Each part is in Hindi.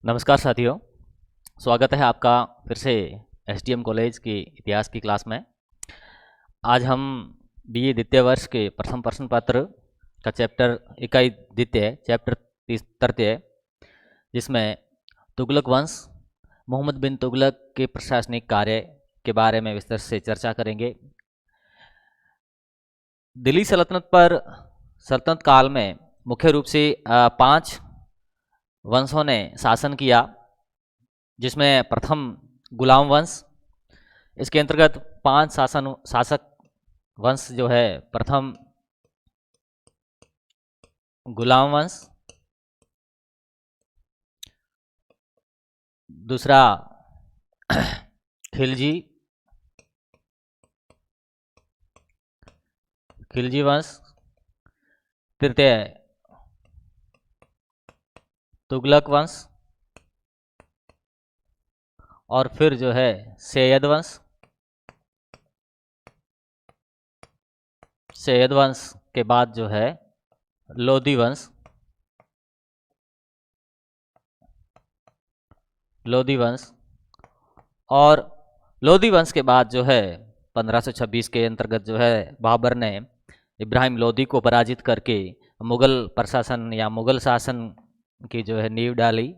नमस्कार साथियों, स्वागत है आपका फिर से एसटीएम कॉलेज की इतिहास की क्लास में। आज हम बीए द्वितीय वर्ष के प्रथम प्रश्न पत्र का चैप्टर इकाई द्वितीय चैप्टर तृतीय, जिसमें तुगलक वंश मोहम्मद बिन तुगलक के प्रशासनिक कार्य के बारे में विस्तार से चर्चा करेंगे। दिल्ली सल्तनत काल में मुख्य रूप से 5 वंशों ने शासन किया, जिसमें प्रथम गुलाम वंश। इसके अंतर्गत 5 शासक वंश जो है, प्रथम गुलाम वंश, दूसरा खिलजी वंश, तृतीय तुगलक वंश और फिर जो है सैयद वंश के बाद जो है लोधी वंश और लोधी वंश के बाद जो है 1526 के अंतर्गत जो है बाबर ने इब्राहिम लोधी को पराजित करके मुगल प्रशासन या मुगल शासन की जो है नींव डाली।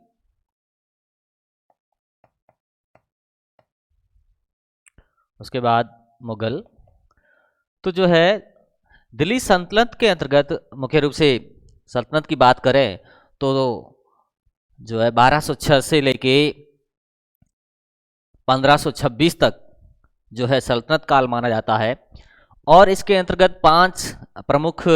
उसके बाद मुगल तो जो है दिल्ली सल्तनत के अंतर्गत मुख्य रूप से सल्तनत की बात करें तो जो है 1206 से लेके 1526 तक जो है सल्तनत काल माना जाता है। और इसके अंतर्गत 5 प्रमुख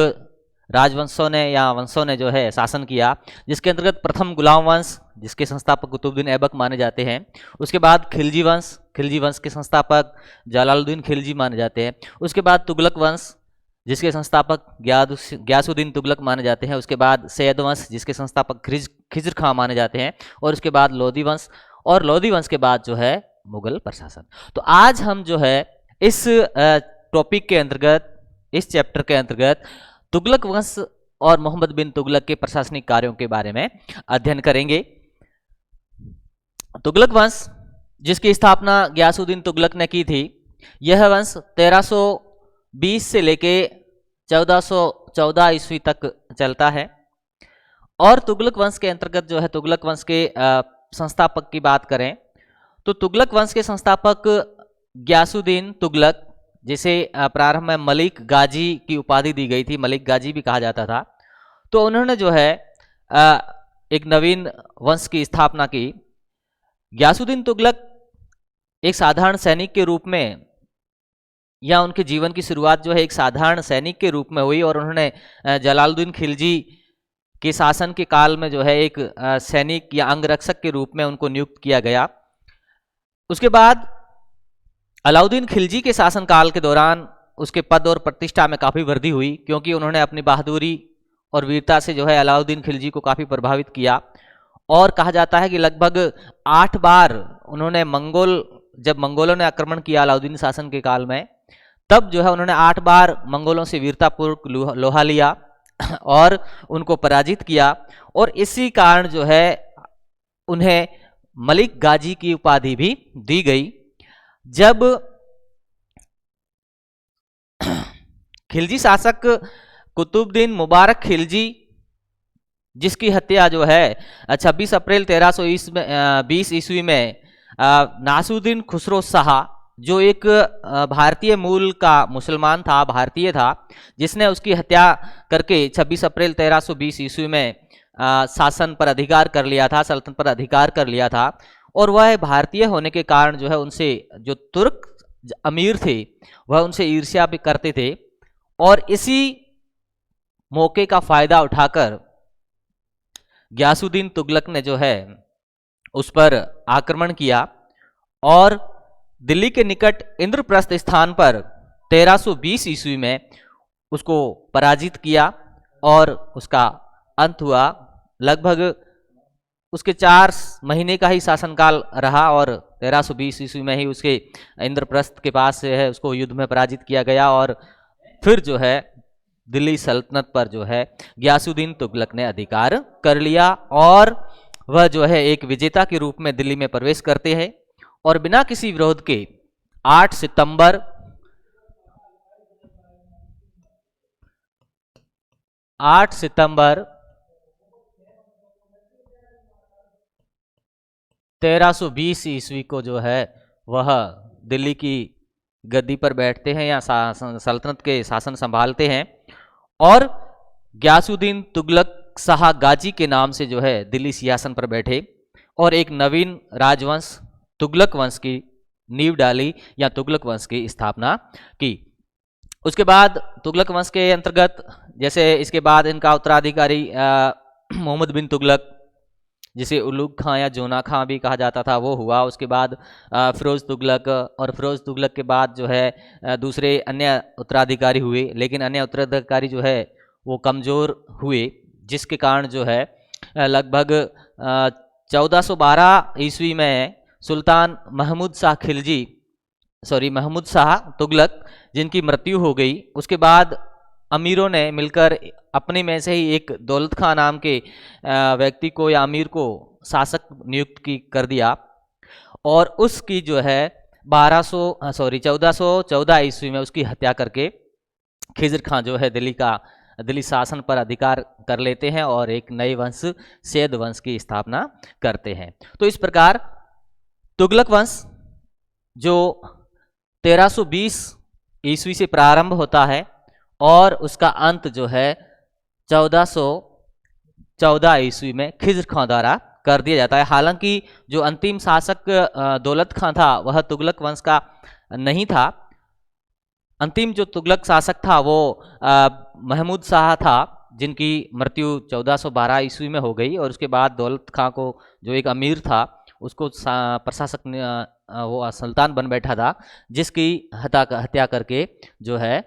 राजवंशों ने या वंशों ने जो है शासन किया, जिसके अंतर्गत प्रथम गुलाम वंश, जिसके संस्थापक कुतुबुद्दीन ऐबक माने जाते हैं। उसके बाद खिलजी वंश के संस्थापक जलालुद्दीन खिलजी माने जाते हैं। उसके बाद तुगलक वंश, जिसके संस्थापक गयासुद्दीन तुगलक माने जाते हैं। उसके बाद सैयद वंश, जिसके संस्थापक खिज्र खां माने जाते हैं। और उसके बाद लोधी वंश, और लोधी वंश के बाद जो है मुगल प्रशासन। तो आज हम जो है इस टॉपिक के अंतर्गत, इस चैप्टर के अंतर्गत तुगलक वंश और मोहम्मद बिन तुगलक के प्रशासनिक कार्यों के बारे में अध्ययन करेंगे। तुगलक वंश, जिसकी स्थापना गयासुद्दीन तुगलक ने की थी, यह वंश 1320 से लेके 1414 ईस्वी तक चलता है। और तुगलक वंश के अंतर्गत जो है तुगलक वंश के संस्थापक की बात करें तो तुगलक वंश के संस्थापक गयासुद्दीन तुगलक, जिसे प्रारंभ में मलिक गाजी की उपाधि दी गई थी, मलिक गाजी भी कहा जाता था। तो उन्होंने जो है एक नवीन वंश की स्थापना की। गयासुद्दीन तुगलक एक साधारण सैनिक के रूप में, या उनके जीवन की शुरुआत जो है एक साधारण सैनिक के रूप में हुई, और उन्होंने जलालुद्दीन खिलजी के शासन के काल में जो है एक सैनिक या अंगरक्षक के रूप में उनको नियुक्त किया गया। उसके बाद अलाउद्दीन खिलजी के शासनकाल के दौरान उसके पद और प्रतिष्ठा में काफ़ी वृद्धि हुई, क्योंकि उन्होंने अपनी बहादुरी और वीरता से जो है अलाउद्दीन खिलजी को काफ़ी प्रभावित किया। और कहा जाता है कि लगभग 8 बार उन्होंने जब मंगोलों ने आक्रमण किया अलाउद्दीन शासन के काल में, तब जो है उन्होंने 8 बार मंगोलों से वीरतापूर्वक लोहा लिया और उनको पराजित किया। और इसी कारण जो है उन्हें मलिक गाजी की उपाधि भी दी गई। जब खिलजी शासक कुतुबुद्दीन मुबारक खिलजी, जिसकी हत्या जो है 26 अप्रैल 1320 ईस्वी में नासुद्दीन खुसरो शाह, जो एक भारतीय मूल का मुसलमान था, भारतीय था, जिसने उसकी हत्या करके 26 अप्रैल 1320 ईस्वी में शासन पर अधिकार कर लिया था, सल्तनत पर अधिकार कर लिया था। और वह भारतीय होने के कारण जो है उनसे जो तुर्क अमीर थे वह उनसे ईर्ष्या भी करते थे। और इसी मौके का फायदा उठाकर गयासुद्दीन तुगलक ने जो है उस पर आक्रमण किया और दिल्ली के निकट इंद्रप्रस्थ स्थान पर 1320 ईस्वी में उसको पराजित किया और उसका अंत हुआ। लगभग उसके 4 महीने का ही शासनकाल रहा और 1320 ईस्वी में ही उसके इंद्रप्रस्थ के पास से है उसको युद्ध में पराजित किया गया। और फिर जो है दिल्ली सल्तनत पर जो है गयासुद्दीन तुगलक ने अधिकार कर लिया और वह जो है एक विजेता के रूप में दिल्ली में प्रवेश करते हैं और बिना किसी विरोध के 8 सितंबर 1320 ईस्वी को जो है वह दिल्ली की गद्दी पर बैठते हैं या सल्तनत के शासन संभालते हैं और गयासुद्दीन तुगलक शाह गाजी के नाम से जो है दिल्ली सिंहासन पर बैठे और एक नवीन राजवंश तुगलक वंश की नींव डाली या तुगलक वंश की स्थापना की। उसके बाद तुगलक वंश के अंतर्गत जैसे इसके बाद इनका उत्तराधिकारी मोहम्मद बिन तुगलक, जिसे उलूग खां या जोना खां भी कहा जाता था, वो हुआ। उसके बाद फिरोज तुगलक, और फिरोज तुगलक के बाद जो है दूसरे अन्य उत्तराधिकारी हुए, लेकिन अन्य उत्तराधिकारी जो है वो कमज़ोर हुए, जिसके कारण जो है लगभग 1412 ईस्वी में सुल्तान महमूद शाह तुगलक, जिनकी मृत्यु हो गई। उसके बाद अमीरों ने मिलकर अपने में से ही एक दौलत खां नाम के व्यक्ति को या अमीर को शासक नियुक्त कर दिया और उसकी जो है 1414 ईस्वी में उसकी हत्या करके खिज़र खां जो है दिल्ली शासन पर अधिकार कर लेते हैं और एक नए वंश सैयद वंश की स्थापना करते हैं। तो इस प्रकार तुगलक वंश जो 1320 ईस्वी से प्रारंभ होता है और उसका अंत जो है 1414 ईस्वी में खिज़र खां द्वारा कर दिया जाता है। हालांकि जो अंतिम शासक दौलत खां था वह तुगलक वंश का नहीं था। अंतिम जो तुगलक शासक था वो महमूद शाह था, जिनकी मृत्यु 1412 ईस्वी में हो गई और उसके बाद दौलत खां को, जो एक अमीर था, उसको प्रशासक वो सुल्तान बन बैठा था, जिसकी हत्या करके जो है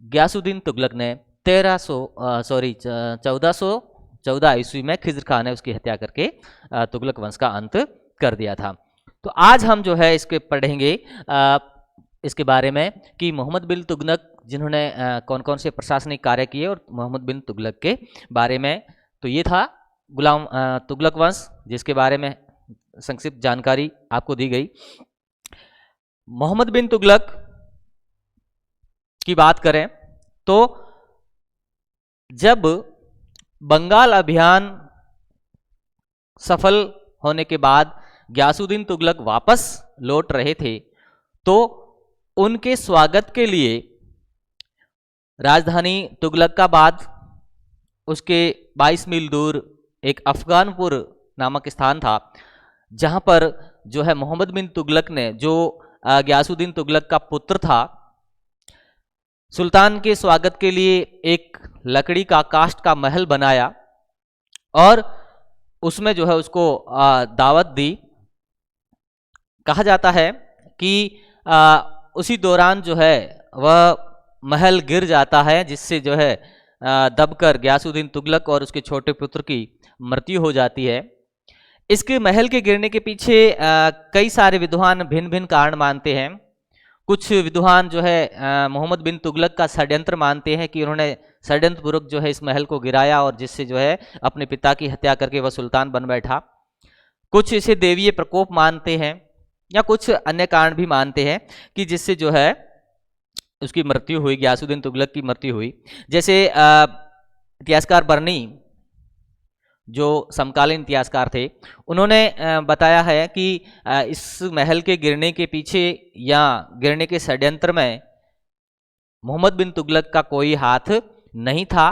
गयासुद्दीन तुगलक ने 1414 ईस्वी में खिज़र खां ने उसकी हत्या करके तुगलक वंश का अंत कर दिया था। तो आज हम जो है इसके पढ़ेंगे इसके बारे में कि मोहम्मद बिन तुगलक जिन्होंने कौन कौन से प्रशासनिक कार्य किए और मोहम्मद बिन तुगलक के बारे में। तो ये था गुलाम तुगलक वंश, जिसके बारे में संक्षिप्त जानकारी आपको दी गई। मोहम्मद बिन तुगलक की बात करें तो जब बंगाल अभियान सफल होने के बाद गयासुद्दीन तुगलक वापस लौट रहे थे, तो उनके स्वागत के लिए राजधानी तुगलकाबाद, उसके 22 मील दूर एक अफगानपुर नामक स्थान था, जहां पर जो है मोहम्मद बिन तुगलक ने, जो गयासुद्दीन तुगलक का पुत्र था, सुल्तान के स्वागत के लिए एक लकड़ी का काष्ठ का महल बनाया और उसमें जो है उसको दावत दी। कहा जाता है कि उसी दौरान जो है वह महल गिर जाता है, जिससे जो है दबकर गयासुद्दीन तुगलक और उसके छोटे पुत्र की मृत्यु हो जाती है। इसके महल के गिरने के पीछे कई सारे विद्वान भिन्न भिन्न कारण मानते हैं। कुछ विद्वान जो है मोहम्मद बिन तुगलक का षड्यंत्र मानते हैं कि उन्होंने षड्यंत्रपूर्वक जो है इस महल को गिराया और जिससे जो है अपने पिता की हत्या करके वह सुल्तान बन बैठा। कुछ इसे देवीय प्रकोप मानते हैं या कुछ अन्य कारण भी मानते हैं कि जिससे जो है उसकी मृत्यु हुई, गयासुद्दीन तुगलक की मृत्यु हुई। जैसे इतिहासकार बर्नी, जो समकालीन इतिहासकार थे, उन्होंने बताया है कि इस महल के गिरने के पीछे या गिरने के षड्यंत्र में मोहम्मद बिन तुगलक का कोई हाथ नहीं था,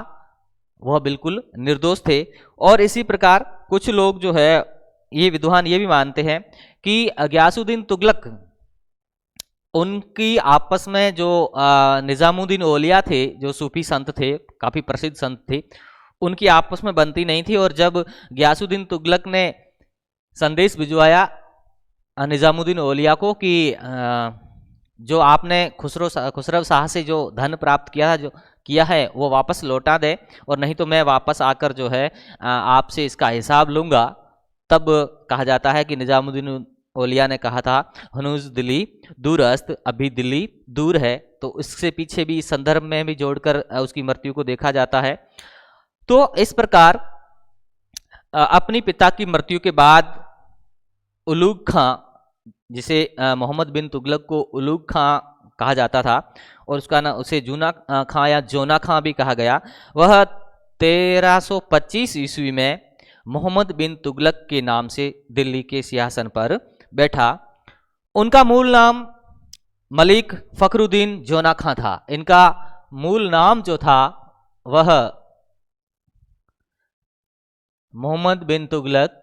वह बिल्कुल निर्दोष थे। और इसी प्रकार कुछ लोग जो है ये विद्वान ये भी मानते हैं कि गयासुद्दीन तुगलक, उनकी आपस में जो निजामुद्दीन औलिया थे, जो सूफी संत थे, काफ़ी प्रसिद्ध संत थे, उनकी आपस में बनती नहीं थी। और जब गयासुद्दीन तुगलक ने संदेश भिजवाया निजामुद्दीन औलिया को कि जो आपने खुसरव शाह से जो धन प्राप्त किया है वो वापस लौटा दे, और नहीं तो मैं वापस आकर जो है आपसे इसका हिसाब लूँगा। तब कहा जाता है कि निजामुद्दीन औलिया ने कहा था, हनूज दिल्ली दूरस्त, अभी दिल्ली दूर है। तो इससे पीछे भी, संदर्भ में भी जोड़कर उसकी मृत्यु को देखा जाता है। तो इस प्रकार अपनी पिता की मृत्यु के बाद उलूग खां, जिसे मोहम्मद बिन तुगलक को उलूग खां कहा जाता था और उसका ना उसे जूना खां या जोना खां भी कहा गया, वह 1325 ईस्वी में मोहम्मद बिन तुगलक के नाम से दिल्ली के सिंहासन पर बैठा। उनका मूल नाम मलिक फखरुद्दीन जोना खां था। इनका मूल नाम जो था वह मोहम्मद बिन तुगलक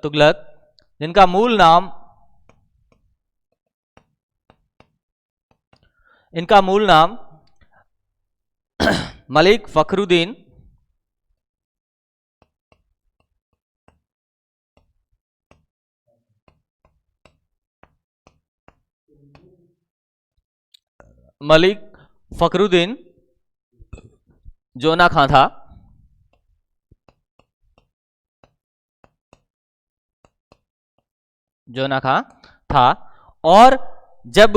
तुगलक, जिनका मूल नाम मलिक फखरुद्दीन जोना खां था। और जब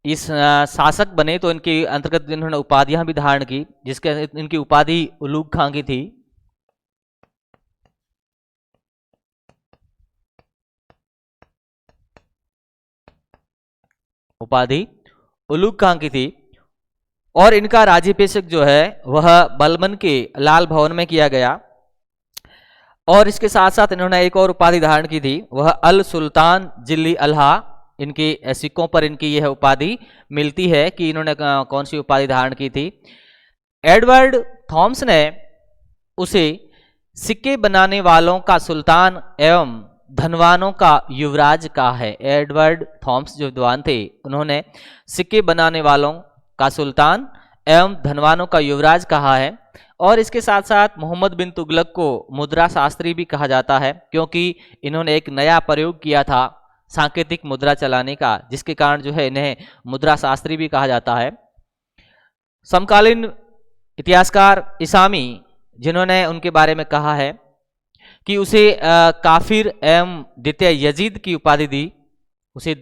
इस शासक बने तो इनके अंतर्गत इन्होंने उपाधियां भी धारण की, जिसके इनकी उपाधि उलूग खां की थी। और इनका राज्याभिषेक जो है वह बलबन के लाल भवन में किया गया। और इसके साथ साथ इन्होंने एक और उपाधि धारण की थी, वह अल सुल्तान जिल्ली अल्हा। इनके सिक्कों पर इनकी यह उपाधि मिलती है कि इन्होंने कौन सी उपाधि धारण की थी। एडवर्ड थॉम्स ने उसे सिक्के बनाने वालों का सुल्तान एवं धनवानों का युवराज कहा है। एडवर्ड थॉम्स जो विद्वान थे, उन्होंने सिक्के बनाने वालों का सुल्तान एवं धनवानों का युवराज कहा है। और इसके साथ साथ मोहम्मद बिन तुगलक को मुद्रा शास्त्री भी कहा जाता है, क्योंकि इन्होंने एक नया प्रयोग किया था सांकेतिक मुद्रा चलाने का, जिसके कारण जो है इन्हें मुद्रा शास्त्री भी कहा जाता है। समकालीन इतिहासकार इसामी, जिन्होंने उनके बारे में कहा है कि उसे काफिर एवं द्वितीय यजीद की उपाधि दी, उसे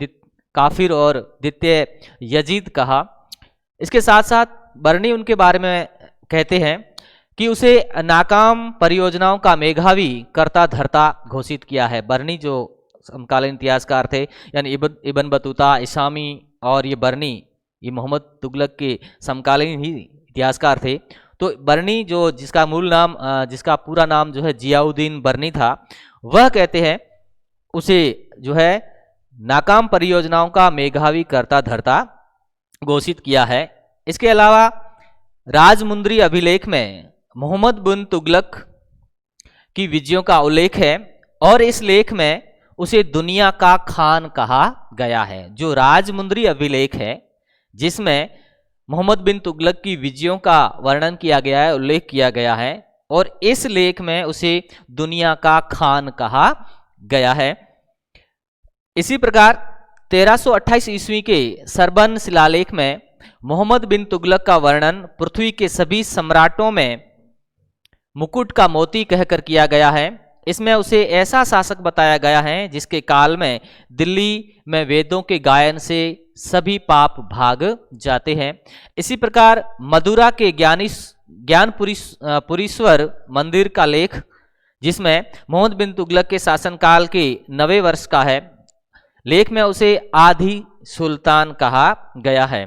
काफिर और द्वितीय यजीद कहा। इसके साथ साथ बर्नी उनके बारे में कहते हैं कि उसे नाकाम परियोजनाओं का मेधावी कर्ता धर्ता घोषित किया है। बर्नी जो समकालीन इतिहासकार थे, यानी इब्न बतूता, इसामी और ये बर्नी, ये मोहम्मद तुगलक के समकालीन ही इतिहासकार थे। तो बर्नी जो जिसका पूरा नाम जो है जियाउद्दीन बर्नी था, वह कहते हैं उसे जो है नाकाम परियोजनाओं का मेधावी कर्ता धर्ता घोषित किया है। इसके अलावा राजमुंद्री अभिलेख में मोहम्मद बिन तुगलक की विजयों का उल्लेख है और इस लेख में उसे दुनिया का खान कहा गया है। जो राजमुंद्री अभिलेख है जिसमें मोहम्मद बिन तुगलक की विजयों का वर्णन किया गया है, उल्लेख किया गया है, और इस लेख में उसे दुनिया का खान कहा गया है। इसी प्रकार 1328 ईस्वी के सरबन शिलालेख में मोहम्मद बिन तुगलक का वर्णन पृथ्वी के सभी सम्राटों में मुकुट का मोती कहकर किया गया है। इसमें उसे ऐसा शासक बताया गया है जिसके काल में दिल्ली में वेदों के गायन से सभी पाप भाग जाते हैं। इसी प्रकार मदुरा के ज्ञानपुरीश्वर मंदिर का लेख, जिसमें मोहम्मद बिन तुगलक के शासनकाल के 90 वर्ष का है, लेख में उसे आधी सुल्तान कहा गया है।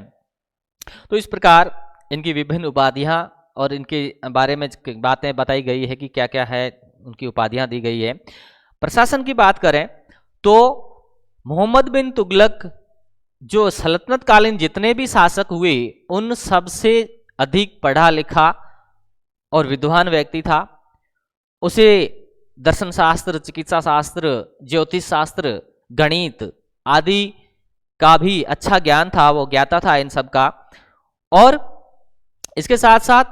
तो इस प्रकार इनकी विभिन्न उपाधियां और इनके बारे में बातें बताई गई है कि क्या क्या है, उनकी उपाधियां दी गई है। प्रशासन की बात करें तो मोहम्मद बिन तुगलक जो सल्तनत कालीन जितने भी शासक हुए उन सबसे अधिक पढ़ा लिखा और विद्वान व्यक्ति था। उसे दर्शन शास्त्र, चिकित्सा शास्त्र, ज्योतिष शास्त्र, गणित आदि का भी अच्छा ज्ञान था, वो ज्ञाता था इन सब का। और इसके साथ साथ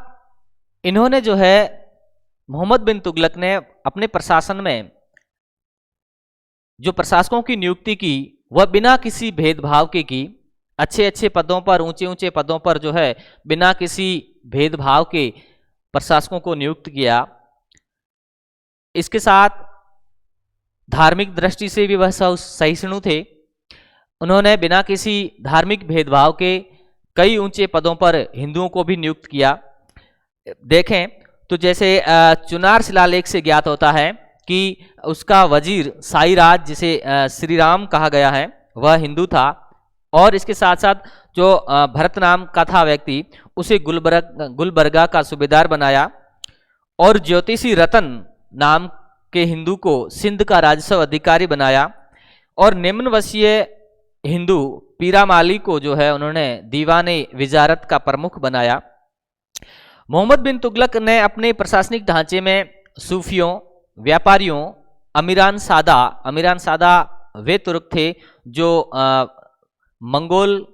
इन्होंने जो है मोहम्मद बिन तुगलक ने अपने प्रशासन में जो प्रशासकों की नियुक्ति की वह बिना किसी भेदभाव के की। अच्छे अच्छे पदों पर, ऊंचे ऊंचे पदों पर जो है बिना किसी भेदभाव के प्रशासकों को नियुक्त किया। इसके साथ धार्मिक दृष्टि से भी वह सहिष्णु थे। उन्होंने बिना किसी धार्मिक भेदभाव के कई ऊंचे पदों पर हिंदुओं को भी नियुक्त किया। देखें तो जैसे चुनार शिलालेख से ज्ञात होता है कि उसका वजीर साईराज, जिसे श्री राम कहा गया है, वह हिंदू था। और इसके साथ साथ जो भरत नाम का था व्यक्ति, उसे गुलबर्गा का सूबेदार बनाया। और ज्योतिषी रतन नाम के हिंदू को सिंध का राजस्व अधिकारी बनाया। और निम्न वशीय हिंदू पीरामाली को जो है उन्होंने दीवाने विजारत का प्रमुख बनाया। मोहम्मद बिन तुगलक ने अपने प्रशासनिक ढांचे में सूफियों, व्यापारियों, अमीरान सादा वे तुर्क थे जो मंगोल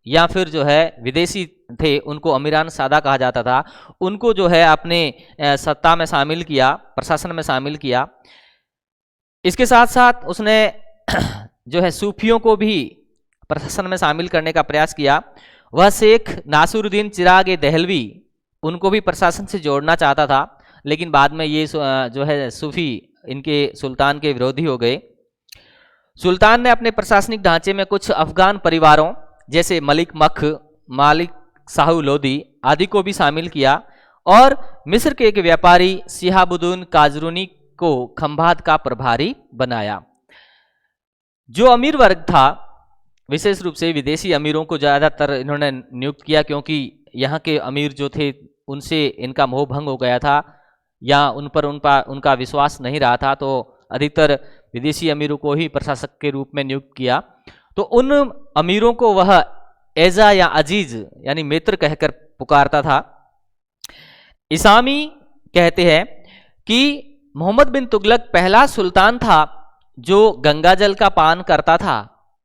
या फिर जो है विदेशी थे, उनको अमीरान सादा कहा जाता था, उनको जो है अपने सत्ता में शामिल किया, प्रशासन में शामिल किया। इसके साथ साथ उसने जो है सूफियों को भी प्रशासन में शामिल करने का प्रयास किया। वह शेख नासिरुद्दीन चिराग दहलवी, उनको भी प्रशासन से जोड़ना चाहता था, लेकिन बाद में ये जो है सूफी इनके सुल्तान के विरोधी हो गए। सुल्तान ने अपने प्रशासनिक ढांचे में कुछ अफगान परिवारों जैसे मलिक मख, मालिक साहू लोदी आदि को भी शामिल किया। और मिस्र के एक व्यापारी शिहाबुद्दीन काजरूनी को खंभात का प्रभारी बनाया। जो अमीर वर्ग था, विशेष रूप से विदेशी अमीरों को ज़्यादातर इन्होंने नियुक्त किया, क्योंकि यहाँ के अमीर जो थे उनसे इनका मोह भंग हो गया था या उन पर उनका विश्वास नहीं रहा था, तो अधिकतर विदेशी अमीरों को ही प्रशासक के रूप में नियुक्त किया। तो उन अमीरों को वह एजा या अजीज यानी मित्र कहकर पुकारता था। इसामी कहते हैं कि मोहम्मद बिन तुगलक पहला सुल्तान था जो गंगा जल का पान करता था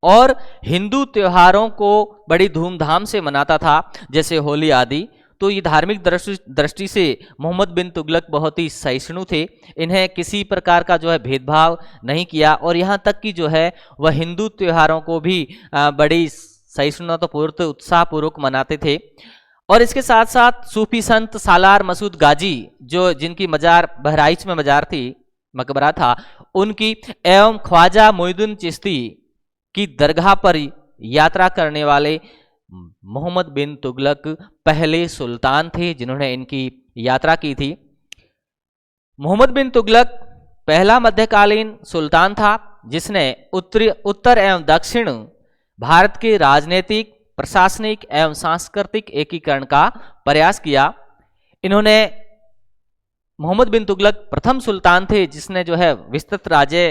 और हिंदू त्योहारों को बड़ी धूमधाम से मनाता था, जैसे होली आदि। तो ये धार्मिक दृष्टि से मोहम्मद बिन तुगलक बहुत ही सहिष्णु थे। इन्हें किसी प्रकार का जो है भेदभाव नहीं किया, और यहाँ तक कि जो है वह हिंदू त्योहारों को भी बड़ी सहिष्णुतापूर्वक उत्साहपूर्वक मनाते थे। और इसके साथ साथ सूफी संत सालार मसूद गाजी, जो जिनकी मजार बहराइच में मकबरा था, उनकी एवं ख्वाजा मोइनुद्दीन चिश्ती की दरगाह पर यात्रा करने वाले मोहम्मद बिन तुगलक पहले सुल्तान थे जिन्होंने इनकी यात्रा की थी। मोहम्मद बिन तुगलक पहला मध्यकालीन सुल्तान था जिसने उत्तर एवं दक्षिण भारत के राजनीतिक, प्रशासनिक एवं सांस्कृतिक एकीकरण का प्रयास किया। इन्होंने मोहम्मद बिन तुगलक प्रथम सुल्तान थे जिसने जो है विस्तृत राज्य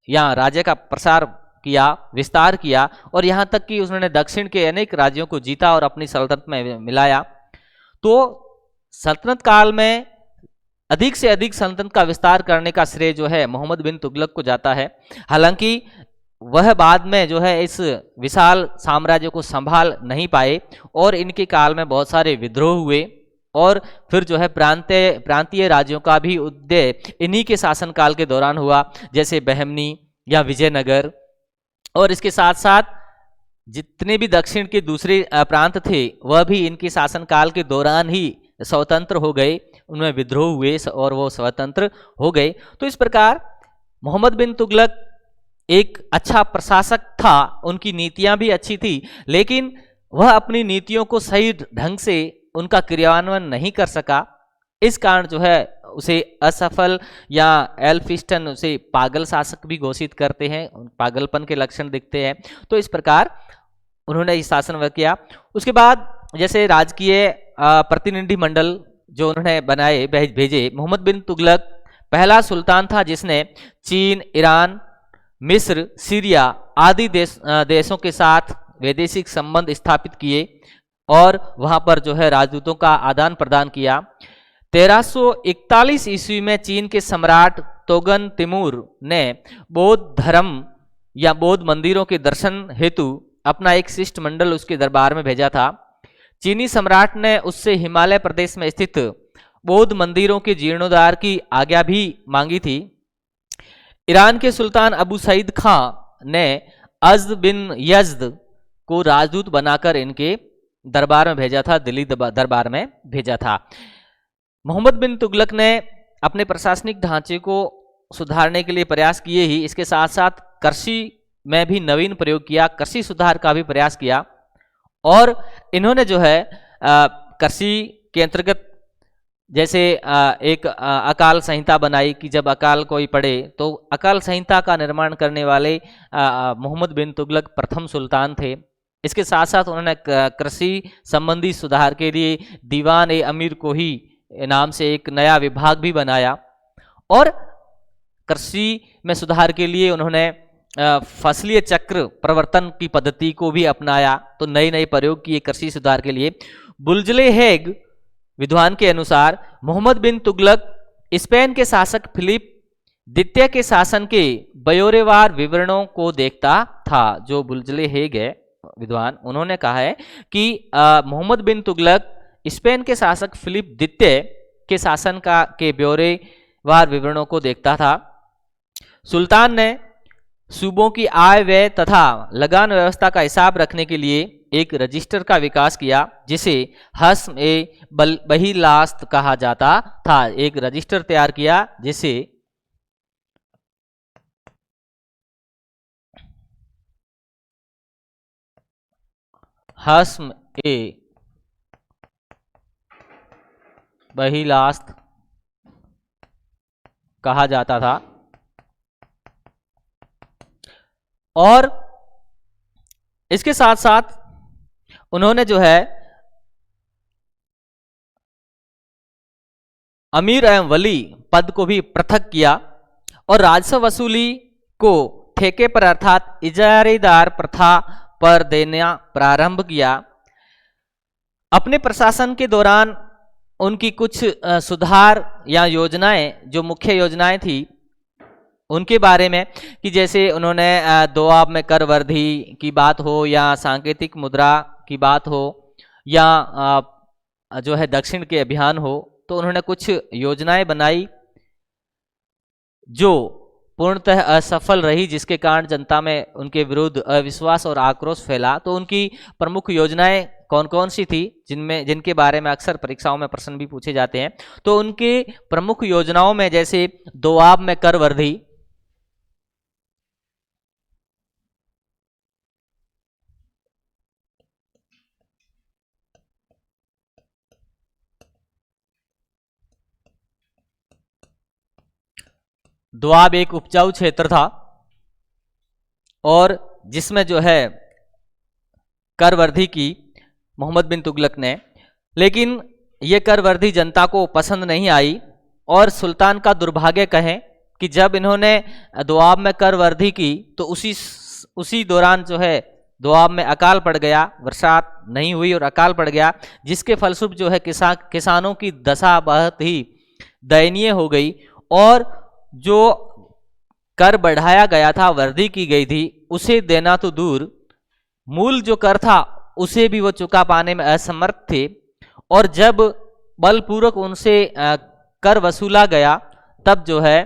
या राज्य का प्रसार किया, विस्तार किया, और यहाँ तक कि उन्होंने दक्षिण के अनेक राज्यों को जीता और अपनी सल्तनत में मिलाया। तो सल्तनत काल में अधिक से अधिक सल्तनत का विस्तार करने का श्रेय जो है मोहम्मद बिन तुगलक को जाता है। हालांकि वह बाद में जो है इस विशाल साम्राज्य को संभाल नहीं पाए और इनके काल में बहुत सारे विद्रोह हुए, और फिर जो है प्रांतीय राज्यों का भी उदय इन्हीं के शासनकाल के दौरान हुआ, जैसे बहमनी या विजयनगर। और इसके साथ साथ जितने भी दक्षिण के दूसरे प्रांत थे वह भी इनके शासनकाल के दौरान ही स्वतंत्र हो गए, उनमें विद्रोह हुए और वो स्वतंत्र हो गए। तो इस प्रकार मोहम्मद बिन तुगलक एक अच्छा प्रशासक था, उनकी नीतियां भी अच्छी थी, लेकिन वह अपनी नीतियों को सही ढंग से उनका क्रियान्वयन नहीं कर सका। इस कारण जो है उसे असफल या एल्फिस्टन, उसे पागल शासक भी घोषित करते हैं, पागलपन के लक्षण दिखते हैं। तो इस प्रकार उन्होंने शासन किया। उसके बाद जैसे राजकीय प्रतिनिधि मंडल जो उन्होंने बनाए भेजे, मोहम्मद बिन तुगलक पहला सुल्तान था जिसने चीन, ईरान, मिस्र, सीरिया आदि देशों के साथ वैदेशिक संबंध स्थापित किए और वहां पर जो है राजदूतों का आदान प्रदान किया। 1341 ईस्वी में चीन के सम्राट तोगन तिमूर ने बौद्ध धर्म या बौद्ध मंदिरों के दर्शन हेतु अपना एक शिष्टमंडल उसके दरबार में भेजा था। चीनी सम्राट ने उससे हिमालय प्रदेश में स्थित बौद्ध मंदिरों के जीर्णोद्धार की आज्ञा भी मांगी थी। ईरान के सुल्तान अबू सईद खां ने अज़्द बिन यज़्द को राजदूत बनाकर इनके दरबार में भेजा था, दिल्ली दरबार में भेजा था। मोहम्मद बिन तुगलक ने अपने प्रशासनिक ढांचे को सुधारने के लिए प्रयास किए ही, इसके साथ साथ कृषि में भी नवीन प्रयोग किया, कृषि सुधार का भी प्रयास किया। और इन्होंने जो है कृषि के अंतर्गत जैसे एक अकाल संहिता बनाई कि जब अकाल कोई पड़े तो अकाल संहिता का निर्माण करने वाले मोहम्मद बिन तुगलक प्रथम सुल्तान थे। इसके साथ साथ उन्होंने कृषि संबंधी सुधार के लिए दीवान ए अमीर को ही नाम से एक नया विभाग भी बनाया। और कृषि में सुधार के लिए उन्होंने फसलीय चक्र प्रवर्तन की पद्धति को भी अपनाया। तो नए नए प्रयोग किए कृषि सुधार के लिए। बुल्जले हेग विद्वान के अनुसार मोहम्मद बिन तुगलक स्पेन के शासक फिलिप द्वितीय के शासन के ब्यौरेवार विवरणों को देखता था। जो बुल्जले हेग है विद्वान, उन्होंने कहा है कि मोहम्मद बिन तुगलक स्पेन के शासक फिलिप द्वितीय के शासन के ब्यौरेवार विवरणों को देखता था। सुल्तान ने सूबों की आय व्यय तथा लगान व्यवस्था का हिसाब रखने के लिए एक रजिस्टर का विकास किया जिसे हस्म ए बहिलास्त कहा जाता था। एक रजिस्टर तैयार किया जिसे हस्म ए बहिलास्त कहा जाता था। और इसके साथ साथ उन्होंने जो है अमीर एवं वली पद को भी पृथक किया और राजस्व वसूली को ठेके पर अर्थात इजारेदार प्रथा पर देना प्रारंभ किया। अपने प्रशासन के दौरान उनकी कुछ सुधार या योजनाएं, जो मुख्य योजनाएं थी उनके बारे में, कि जैसे उन्होंने दोआब में कर वृद्धि की बात हो या सांकेतिक मुद्रा की बात हो या जो है दक्षिण के अभियान हो, तो उन्होंने कुछ योजनाएं बनाई जो पूर्णतः असफल रही, जिसके कारण जनता में उनके विरुद्ध अविश्वास और आक्रोश फैला। तो उनकी प्रमुख योजनाएं कौन कौन सी थी जिनके बारे में अक्सर परीक्षाओं में प्रश्न भी पूछे जाते हैं। तो उनके प्रमुख योजनाओं में जैसे दोआब में कर वृद्धि, दोआब एक उपजाऊ क्षेत्र था और जिसमें जो है कर वृद्धि की मोहम्मद बिन तुगलक ने, लेकिन ये कर वृद्धि जनता को पसंद नहीं आई। और सुल्तान का दुर्भाग्य कहें कि जब इन्होंने दोआब में कर वृद्धि की तो उसी दौरान जो है दोआब में अकाल पड़ गया, बरसात नहीं हुई और अकाल पड़ गया, जिसके फलस्वरूप जो है किसानों की दशा बहुत ही दयनीय हो गई। और जो कर बढ़ाया गया था, वृद्धि की गई थी, उसे देना तो दूर, मूल जो कर था उसे भी वो चुका पाने में असमर्थ थे। और जब बलपूर्वक उनसे कर वसूला गया तब जो है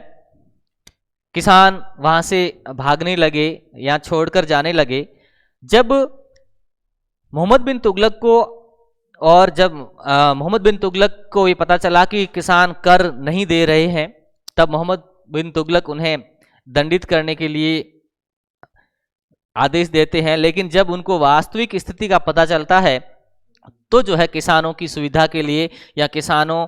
किसान वहां से भागने लगे या छोड़कर जाने लगे। जब मोहम्मद बिन तुगलक को ये पता चला कि किसान कर नहीं दे रहे हैं, तब मोहम्मद बिन तुगलक उन्हें दंडित करने के लिए आदेश देते हैं। लेकिन जब उनको वास्तविक स्थिति का पता चलता है तो जो है किसानों की सुविधा के लिए या किसानों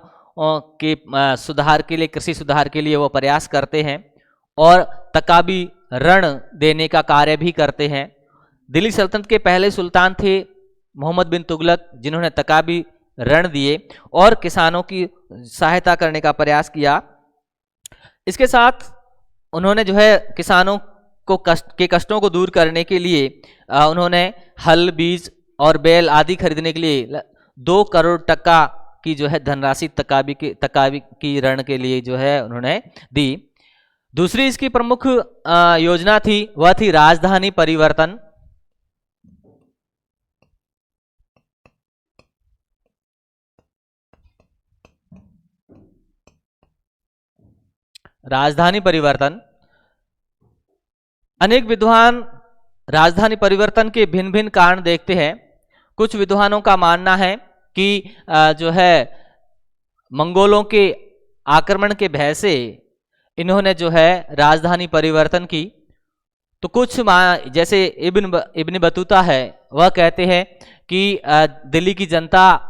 के सुधार के लिए, कृषि सुधार के लिए वो प्रयास करते हैं और तकाबी ऋण देने का कार्य भी करते हैं। दिल्ली सल्तनत के पहले सुल्तान थे मोहम्मद बिन तुगलक, जिन्होंने तकाबी ऋण दिए और किसानों की सहायता करने का प्रयास किया। इसके साथ उन्होंने जो है किसानों को कष्टों को दूर करने के लिए उन्होंने हल, बीज और बैल आदि खरीदने के लिए 2 करोड़ टका की जो है धनराशि तकाबी की ऋण के लिए जो है उन्होंने दी। दूसरी इसकी प्रमुख योजना थी, वह थी राजधानी परिवर्तन। राजधानी परिवर्तन, अनेक विद्वान राजधानी परिवर्तन के भिन्न भिन्न कारण देखते हैं। कुछ विद्वानों का मानना है कि जो है मंगोलों के आक्रमण के भय से इन्होंने जो है राजधानी परिवर्तन की। तो कुछ जैसे इब्न बतूता है, वह कहते हैं कि दिल्ली की जनता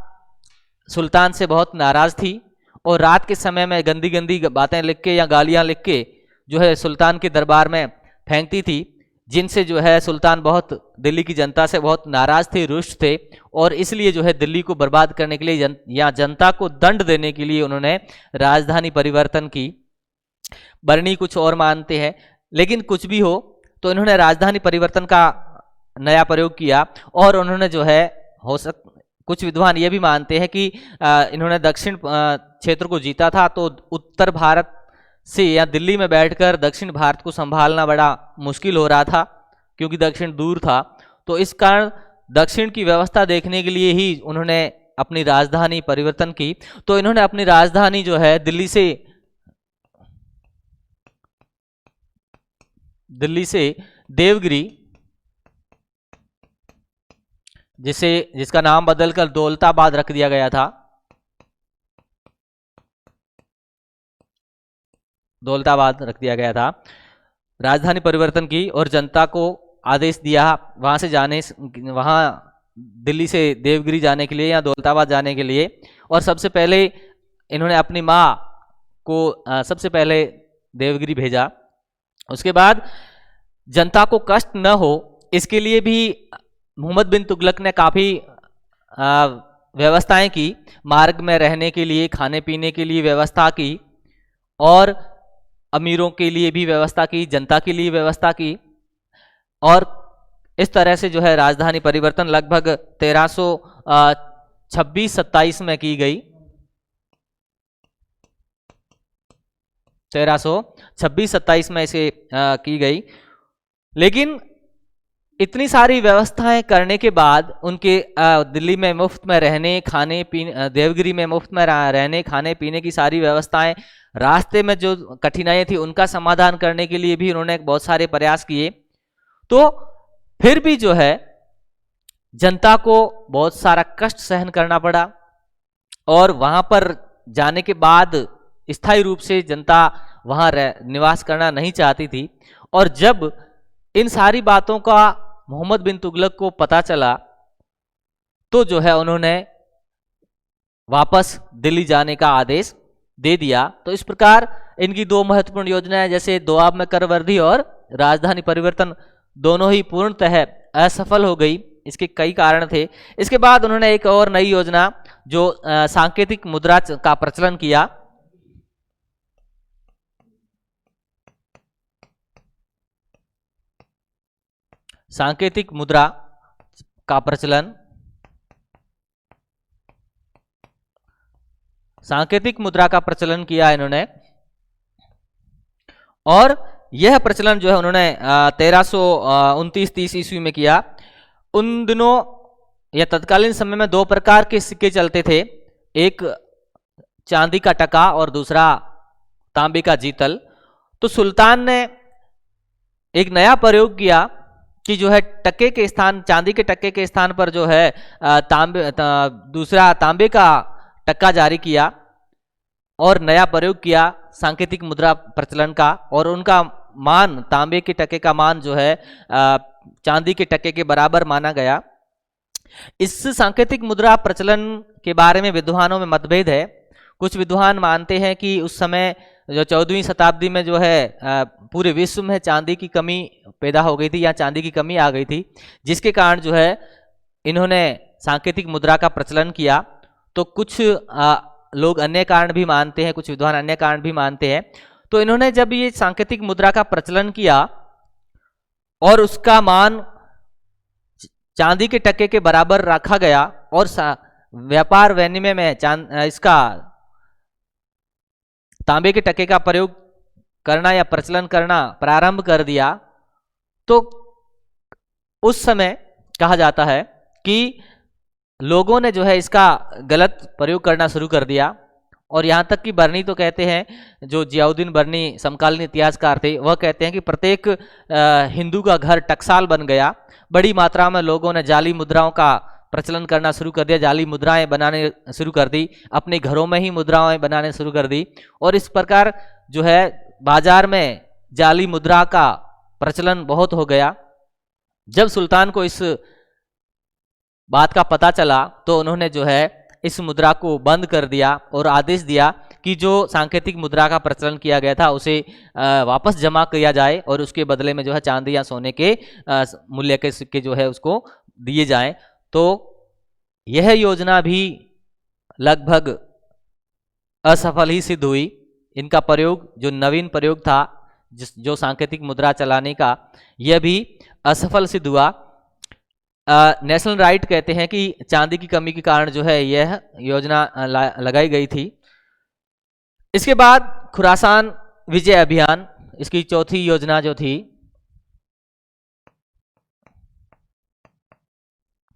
सुल्तान से बहुत नाराज थी और रात के समय में गंदी गंदी बातें लिख के या गालियां लिख के जो है सुल्तान के दरबार में फेंकती थी, जिनसे जो है सुल्तान बहुत दिल्ली की जनता से बहुत नाराज थे, रुष्ट थे, और इसलिए जो है दिल्ली को बर्बाद करने के लिए या जनता को दंड देने के लिए उन्होंने राजधानी परिवर्तन की। बर्नी कुछ और मानते हैं, लेकिन कुछ भी हो तो इन्होंने राजधानी परिवर्तन का नया प्रयोग किया। और उन्होंने जो है कुछ विद्वान ये भी मानते हैं कि इन्होंने दक्षिण क्षेत्र को जीता था, तो उत्तर भारत से या दिल्ली में बैठकर दक्षिण भारत को संभालना बड़ा मुश्किल हो रहा था, क्योंकि दक्षिण दूर था। तो इस कारण दक्षिण की व्यवस्था देखने के लिए ही उन्होंने अपनी राजधानी परिवर्तन की। तो इन्होंने अपनी राजधानी जो है दिल्ली से देवगिरी, जिसका नाम बदलकर दौलताबाद रख दिया गया था, दौलताबाद रख दिया गया था, राजधानी परिवर्तन की और जनता को आदेश दिया वहां से वहां दिल्ली से देवगिरी जाने के लिए या दौलताबाद जाने के लिए। और सबसे पहले इन्होंने अपनी माँ को सबसे पहले देवगिरी भेजा। उसके बाद जनता को कष्ट न हो इसके लिए भी मोहम्मद बिन तुगलक ने काफ़ी व्यवस्थाएं की, मार्ग में रहने के लिए, खाने पीने के लिए व्यवस्था की, और अमीरों के लिए भी व्यवस्था की, जनता के लिए व्यवस्था की। और इस तरह से जो है राजधानी परिवर्तन लगभग 1326-27 में की गई। 1326-27 में इसे की गई। लेकिन इतनी सारी व्यवस्थाएं करने के बाद उनके दिल्ली में मुफ्त में रहने खाने पीने, देवगिरी में मुफ्त में रहने खाने पीने की सारी व्यवस्थाएं, रास्ते में जो कठिनाइयां थी उनका समाधान करने के लिए भी उन्होंने बहुत सारे प्रयास किए। तो फिर भी जो है जनता को बहुत सारा कष्ट सहन करना पड़ा, और वहां पर जाने के बाद स्थायी रूप से जनता वहां निवास करना नहीं चाहती थी। और जब इन सारी बातों का मोहम्मद बिन तुगलक को पता चला तो जो है उन्होंने वापस दिल्ली जाने का आदेश दे दिया। तो इस प्रकार इनकी दो महत्वपूर्ण योजनाएं, जैसे दोआब में करवर्दी और राजधानी परिवर्तन, दोनों ही पूर्णतः असफल हो गई। इसके कई कारण थे। इसके बाद उन्होंने एक और नई योजना, जो सांकेतिक मुद्रा का प्रचलन किया। सांकेतिक मुद्रा का प्रचलन, सांकेतिक मुद्रा का प्रचलन किया इन्होंने। और यह प्रचलन जो है उन्होंने 1329-30 ईस्वी में किया। उन दिनों या तत्कालीन समय में दो प्रकार के सिक्के चलते थे, एक चांदी का टका और दूसरा तांबे का जीतल। तो सुल्तान ने एक नया प्रयोग किया कि जो है टके के स्थान, चांदी के टके के स्थान पर जो है दूसरा तांबे का टक्का जारी किया और नया प्रयोग किया सांकेतिक मुद्रा प्रचलन का। और उनका मान, तांबे के टके का मान जो है चांदी के टके के बराबर माना गया। इस सांकेतिक मुद्रा प्रचलन के बारे में विद्वानों में मतभेद है। कुछ विद्वान मानते हैं कि उस समय जो 14वीं शताब्दी में जो है पूरे विश्व में चांदी की कमी पैदा हो गई थी या चांदी की कमी आ गई थी, जिसके कारण जो है इन्होंने सांकेतिक मुद्रा का प्रचलन किया। तो कुछ लोग अन्य कारण भी मानते हैं, कुछ विद्वान अन्य कारण भी मानते हैं। तो इन्होंने जब ये सांकेतिक मुद्रा का प्रचलन किया और उसका मान चांदी के टके के बराबर रखा गया और व्यापार विनिमय में इसका तांबे के टके का प्रयोग करना या प्रचलन करना प्रारंभ कर दिया, तो उस समय कहा जाता है कि लोगों ने जो है इसका गलत प्रयोग करना शुरू कर दिया। और यहाँ तक कि बर्नी तो कहते हैं, जो जियाउद्दीन बर्नी समकालीन इतिहासकार थे, वह कहते हैं कि प्रत्येक हिंदू का घर टकसाल बन गया। बड़ी मात्रा में लोगों ने जाली मुद्राओं का प्रचलन करना शुरू कर दिया, जाली मुद्राएं बनाने शुरू कर दी, अपने घरों में ही मुद्राएं बनाने शुरू कर दी। और इस प्रकार जो है बाजार में जाली मुद्रा का प्रचलन बहुत हो गया। जब सुल्तान को इस बात का पता चला तो उन्होंने जो है इस मुद्रा को बंद कर दिया और आदेश दिया कि जो सांकेतिक मुद्रा का प्रचलन किया गया था उसे वापस जमा किया जाए और उसके बदले में जो है चांदी या सोने के मूल्य के सिक्के जो है उसको दिए जाएं। तो यह योजना भी लगभग असफल ही सिद्ध हुई। इनका प्रयोग, जो नवीन प्रयोग था जो सांकेतिक मुद्रा चलाने का, यह भी असफल सिद्ध हुआ। नेशनल राइट कहते हैं कि चांदी की कमी के कारण जो है यह योजना लगाई गई थी। इसके बाद खुरासान विजय अभियान, इसकी चौथी योजना जो थी,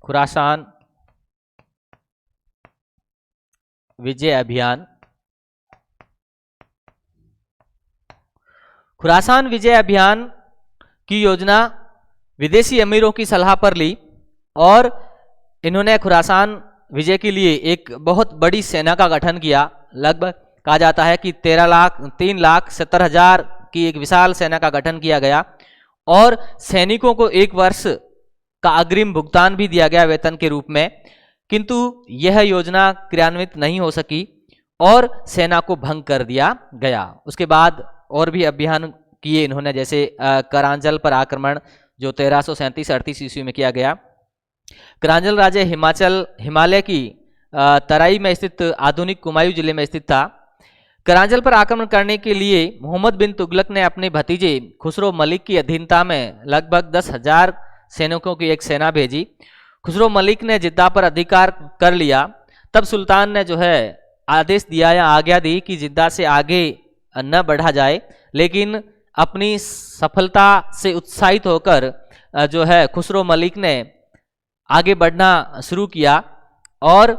खुरासान विजय अभियान। खुरासान विजय अभियान की योजना विदेशी अमीरों की सलाह पर ली और इन्होंने खुरासान विजय के लिए एक बहुत बड़ी सेना का गठन किया। लगभग कहा जाता है कि 3,70,000 की एक विशाल सेना का गठन किया गया और सैनिकों को 1 वर्ष का अग्रिम भुगतान भी दिया गया वेतन के रूप में। किंतु यह योजना क्रियान्वित नहीं हो सकी और सेना को भंग कर दिया गया। उसके बाद और भी अभियान किए इन्होंने, जैसे करांजल पर आक्रमण जो 1337-38 ईस्वी में किया गया। करांजल राज्य हिमालय की तराई में स्थित आधुनिक कुमायूं जिले में स्थित था। करांजल पर आक्रमण करने के लिए मोहम्मद बिन तुगलक ने अपने भतीजे खुसरो मलिक की अधीनता में लगभग 10,000 सैनिकों की एक सेना भेजी। खुसरो मलिक ने जिद्दा पर अधिकार कर लिया। तब सुल्तान ने जो है आदेश दिया या आज्ञा दी कि जिद्दा से आगे न बढ़ा जाए, लेकिन अपनी सफलता से उत्साहित होकर जो है खुसरो मलिक ने आगे बढ़ना शुरू किया और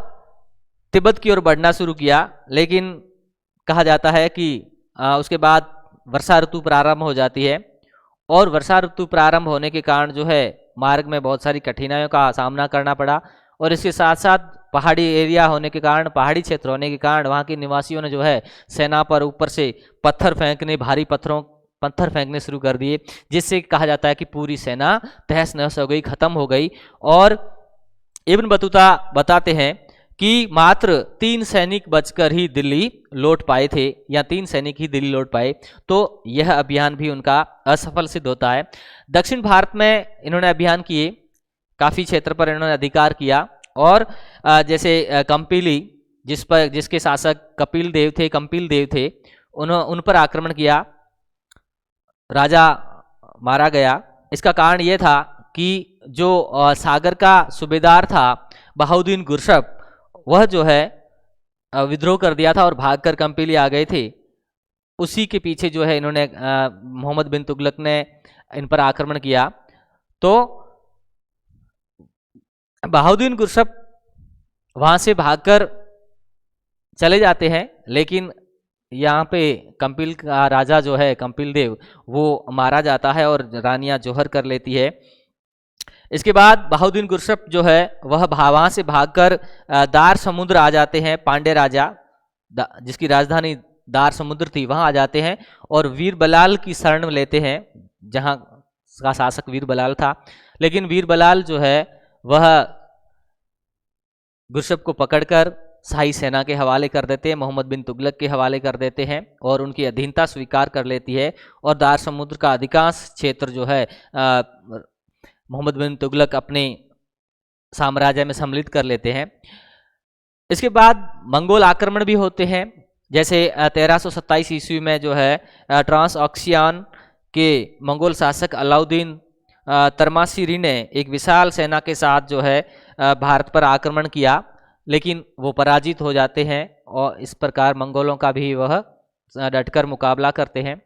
तिब्बत की ओर बढ़ना शुरू किया। लेकिन कहा जाता है कि उसके बाद वर्षा ऋतु प्रारंभ हो जाती है और वर्षा ऋतु प्रारंभ होने के कारण जो है मार्ग में बहुत सारी कठिनाइयों का सामना करना पड़ा और इसके साथ साथ पहाड़ी एरिया होने के कारण, पहाड़ी क्षेत्र होने के कारण वहाँ के निवासियों ने जो है सेना पर ऊपर से भारी पत्थर फेंकने शुरू कर दिए, जिससे कहा जाता है कि पूरी सेना तहस नहस हो गई, खत्म हो गई। और इब्न बतूता बताते हैं कि मात्र 3 सैनिक बचकर ही दिल्ली लौट पाए थे, या 3 सैनिक ही दिल्ली लौट पाए। तो यह अभियान भी उनका असफल सिद्ध होता है। दक्षिण भारत में इन्होंने अभियान किए, काफ़ी क्षेत्र पर इन्होंने अधिकार किया और जैसे कंपिली जिसके शासक कपिल देव थे उन पर आक्रमण किया, राजा मारा गया। इसका कारण यह था कि जो सागर का सूबेदार था बहाउद्दीन गुरशप, वह जो है विद्रोह कर दिया था और भागकर कंपिली आ गए थे। उसी के पीछे जो है इन्होंने मोहम्मद बिन तुगलक ने इन पर आक्रमण किया। तो बहाउद्दीन गुरशप वहां से भागकर चले जाते हैं, लेकिन यहाँ पे कंपिल का राजा जो है कंपिल देव, वो मारा जाता है और रानियां जोहर कर लेती है। इसके बाद बहाउद्दीन गुरशप जो है वह वहां से भागकर दार समुद्र आ जाते हैं। पांडे राजा जिसकी राजधानी दार समुद्र थी वहां आ जाते हैं और वीर बलाल की शरण लेते हैं, जहां का शासक वीर बलाल था। लेकिन वीर बलाल जो है वह गुरशप को पकड़कर शाही सेना के हवाले कर देते हैं, मोहम्मद बिन तुगलक के हवाले कर देते हैं और उनकी अधीनता स्वीकार कर लेती है और दार समुद्र का अधिकांश क्षेत्र जो है मोहम्मद बिन तुगलक अपने साम्राज्य में सम्मिलित कर लेते हैं। इसके बाद मंगोल आक्रमण भी होते हैं, जैसे 1327 ईस्वी में जो है ट्रांस ऑक्सियान के मंगोल शासक अलाउद्दीन तरमासिरी ने एक विशाल सेना के साथ जो है भारत पर आक्रमण किया, लेकिन वो पराजित हो जाते हैं और इस प्रकार मंगोलों का भी वह डटकर मुकाबला करते हैं।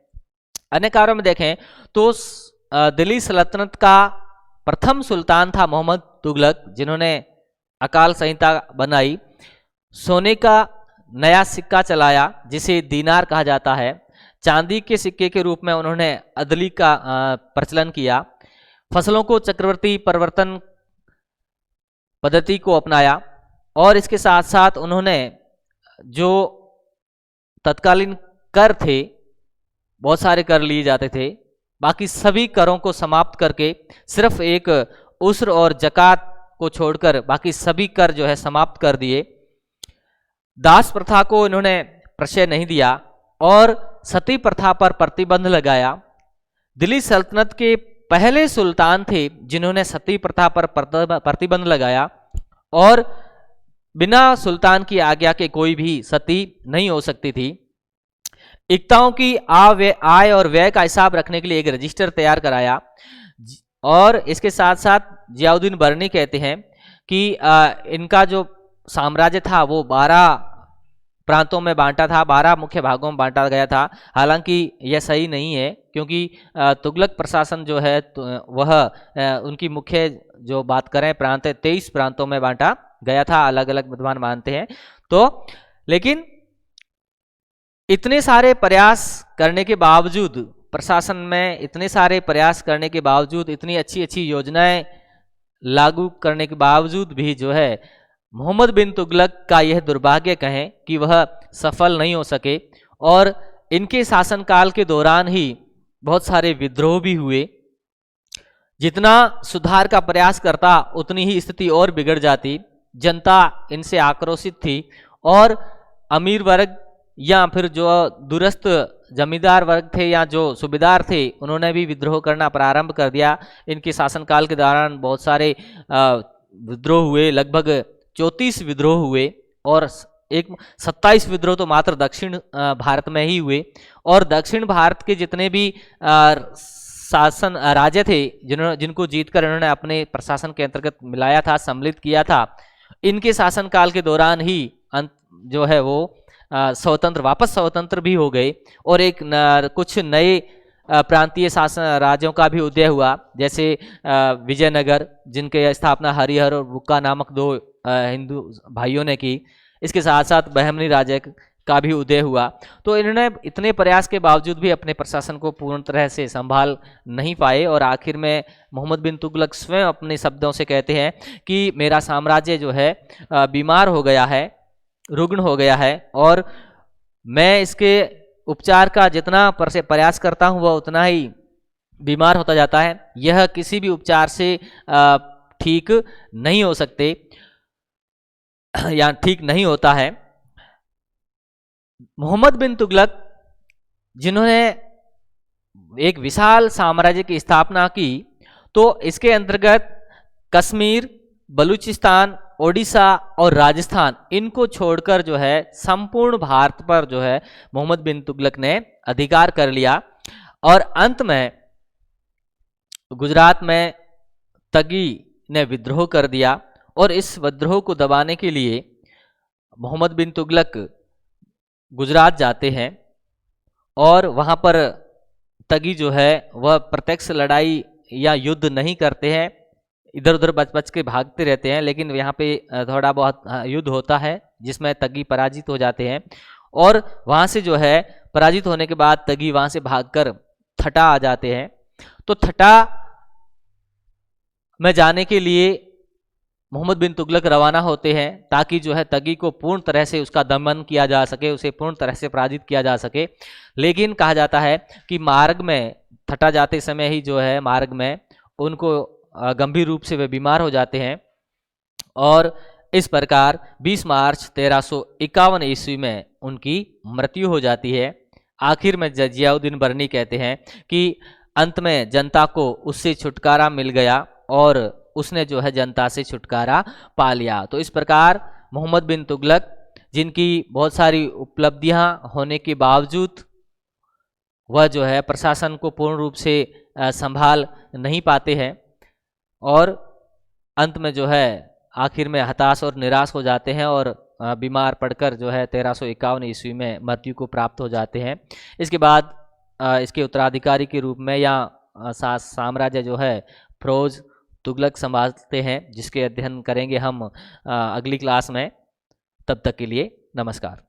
अन्य कार्यों में देखें तो दिल्ली सल्तनत का प्रथम सुल्तान था मोहम्मद तुगलक, जिन्होंने अकाल संहिता बनाई, सोने का नया सिक्का चलाया जिसे दीनार कहा जाता है, चांदी के सिक्के के रूप में उन्होंने अदली का प्रचलन किया, फसलों को चक्रवर्ती परिवर्तन पद्धति को अपनाया और इसके साथ साथ उन्होंने जो तत्कालीन कर थे, बहुत सारे कर लिए जाते थे, बाकी सभी करों को समाप्त करके सिर्फ एक उस्र और जकात को छोड़कर बाकी सभी कर जो है समाप्त कर दिए। दास प्रथा को इन्होंने प्रश्रय नहीं दिया और सती प्रथा पर प्रतिबंध लगाया। दिल्ली सल्तनत के पहले सुल्तान थे जिन्होंने सती प्रथा पर प्रतिबंध लगाया और बिना सुल्तान की आज्ञा के कोई भी सती नहीं हो सकती थी। इक्ताओं की आय और व्यय का हिसाब रखने के लिए एक रजिस्टर तैयार कराया और इसके साथ साथ जियाउद्दीन बरनी कहते हैं कि इनका जो साम्राज्य था वो 12 प्रांतों में बांटा था, 12 मुख्य भागों में बांटा गया था। हालांकि यह सही नहीं है क्योंकि तुगलक प्रशासन जो है वह उनकी मुख्य जो बात करें प्रांत है 23 प्रांतों में बांटा गया था, अलग अलग विद्वान मानते हैं। तो लेकिन इतने सारे प्रयास करने के बावजूद, प्रशासन में इतने सारे प्रयास करने के बावजूद, इतनी अच्छी अच्छी योजनाएं लागू करने के बावजूद भी जो है मोहम्मद बिन तुगलक का यह दुर्भाग्य कहें कि वह सफल नहीं हो सके और इनके शासनकाल के दौरान ही बहुत सारे विद्रोह भी हुए। जितना सुधार का प्रयास करता उतनी ही स्थिति और बिगड़ जाती। जनता इनसे आक्रोशित थी और अमीर वर्ग या फिर जो दूरस्थ जमींदार वर्ग थे या जो सूबेदार थे उन्होंने भी विद्रोह करना प्रारंभ कर दिया। इनके शासनकाल के दौरान बहुत सारे विद्रोह हुए, लगभग 34 विद्रोह हुए और 27 विद्रोह तो मात्र दक्षिण भारत में ही हुए। और दक्षिण भारत के जितने भी शासन राज्य थे जिनको जीतकर इन्होंने अपने प्रशासन के अंतर्गत मिलाया था, सम्मिलित किया था, इनके शासनकाल के दौरान ही जो है वो वापस स्वतंत्र भी हो गए और कुछ नए प्रांतीय शासन राज्यों का भी उदय हुआ, जैसे विजयनगर जिनके स्थापना हरिहर और बुक्का नामक 2 हिंदू भाइयों ने की। इसके साथ साथ बहमनी राज्य का भी उदय हुआ। तो इन्होंने इतने प्रयास के बावजूद भी अपने प्रशासन को पूर्ण तरह से संभाल नहीं पाए और आखिर में मोहम्मद बिन तुगलक स्वयं अपने शब्दों से कहते हैं कि मेरा साम्राज्य जो है बीमार हो गया है, रुग्ण हो गया है और मैं इसके उपचार का जितना प्रयास करता हूं वह उतना ही बीमार होता जाता है। यह किसी भी उपचार से ठीक नहीं हो सकते या ठीक नहीं होता है। मोहम्मद बिन तुगलक जिन्होंने एक विशाल साम्राज्य की स्थापना की, तो इसके अंतर्गत कश्मीर, बलूचिस्तान, ओडिशा और राजस्थान इनको छोड़कर जो है संपूर्ण भारत पर जो है मोहम्मद बिन तुगलक ने अधिकार कर लिया और अंत में गुजरात में तगी ने विद्रोह कर दिया और इस विद्रोह को दबाने के लिए मोहम्मद बिन तुगलक गुजरात जाते हैं और वहां पर तगी जो है वह प्रत्यक्ष लड़ाई या युद्ध नहीं करते हैं, इधर उधर बच के भागते रहते हैं, लेकिन यहाँ पे थोड़ा बहुत युद्ध होता है जिसमें तगी पराजित हो जाते हैं और वहां से जो है पराजित होने के बाद तगी वहां से भागकर थटा आ जाते हैं। तो थटा में जाने के लिए मोहम्मद बिन तुगलक रवाना होते हैं ताकि जो है तगी को पूर्ण तरह से उसका दमन किया जा सके, उसे पूर्ण तरह से पराजित किया जा सके। लेकिन कहा जाता है कि मार्ग में थटा जाते समय ही जो है मार्ग में उनको गंभीर रूप से वे बीमार हो जाते हैं और इस प्रकार 20 मार्च 1351 ईस्वी में उनकी मृत्यु हो जाती है। आखिर में जियाउद्दीन बरनी कहते हैं कि अंत में जनता को उससे छुटकारा मिल गया और उसने जो है जनता से छुटकारा पा लिया। तो इस प्रकार मोहम्मद बिन तुगलक जिनकी बहुत सारी उपलब्धियां होने के बावजूद वह जो है प्रशासन को पूर्ण रूप से संभाल नहीं पाते हैं और अंत में जो है आखिर में हताश और निराश हो जाते हैं और बीमार पड़कर जो है 1351 ईस्वी में मृत्यु को प्राप्त हो जाते हैं। इसके बाद इसके उत्तराधिकारी के रूप में या साम्राज्य जो है फिरोज तुगलक संभालते हैं, जिसके अध्ययन करेंगे हम अगली क्लास में। तब तक के लिए नमस्कार।